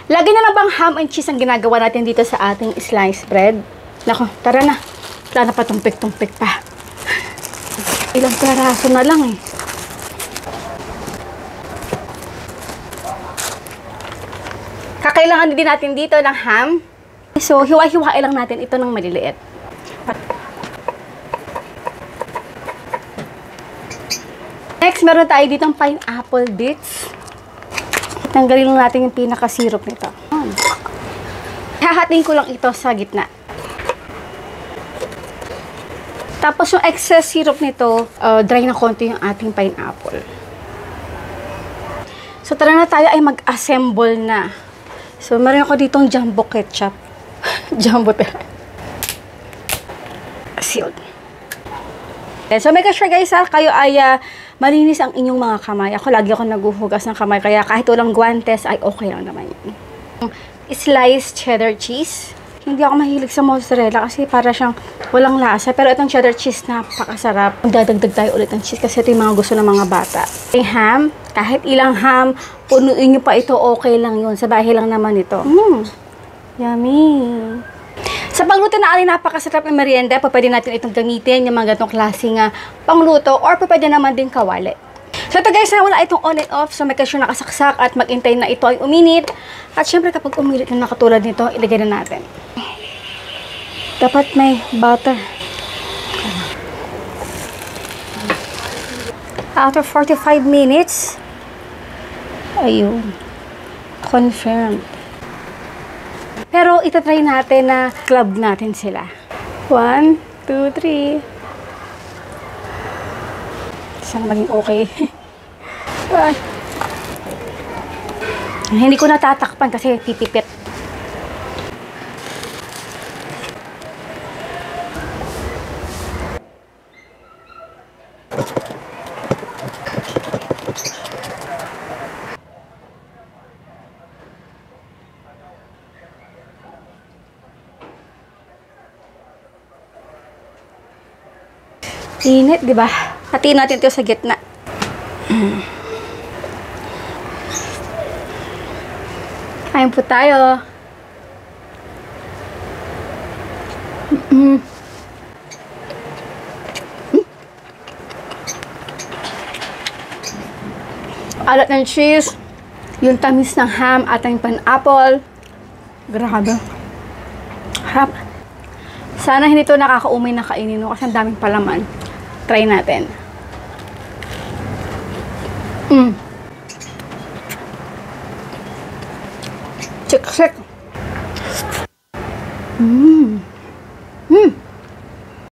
Lagi na lang bang ham and cheese ang ginagawa natin dito sa ating sliced bread? Nako, tara na. Wala na pa tumpik-tumpik pa. Ilang peraso na lang eh. Kakailangan din natin dito ng ham. So, hiwa-hiwain lang natin ito ng maliliit. Next, meron tayo ditong pineapple bits. Tanggalin lang natin yung pinaka-syrup nito. Hahatiin ko lang ito sa gitna. Tapos yung excess syrup nito, dry na konti yung ating pineapple. So tara na tayo ay mag-assemble na. So meron ako ditong jumbo ketchup. Jumbo talaga. Sealed. So make sure guys kayo ay malinis ang inyong mga kamay. Lagi ako naguhugas ng kamay, kaya kahit walang guantes ay okay lang naman yun. Sliced cheddar cheese. Hindi ako mahilig sa mozzarella kasi para siyang walang lasa. Pero itong cheddar cheese, napakasarap. Dadagdag tayo ulit ng cheese kasi ito yung mga gusto ng mga bata. Yung ham, kahit ilang ham, punuin nyo pa ito, okay lang yun. Sa bahay lang naman ito. Yummy! Sa pangluto na alin napakasarap ng merienda, pwede natin itong gamitin yung mga ganitong klaseng pangluto or pwede naman din kawali. So ito guys, wala itong on and off, so make sure nakasaksak at mag-intay na ito ay uminit. At syempre kapag uminit na nakatulad nito, ilagay na natin. Dapat may butter. After 45 minutes, ayun, confirmed. Pero itatry natin na club natin sila. 1, 2, 3. Sana maging okay. Hindi ko natatakpan kasi pipipit. Init, di ba? Hatiin natin ito sa gitna. Kain po tayo. Alat ng cheese, yung tamis ng ham at yung pineapple. Grabe. Harap. Sana hindi ito nakakaumay na kainin kasi ang daming palaman. Try natin. Check.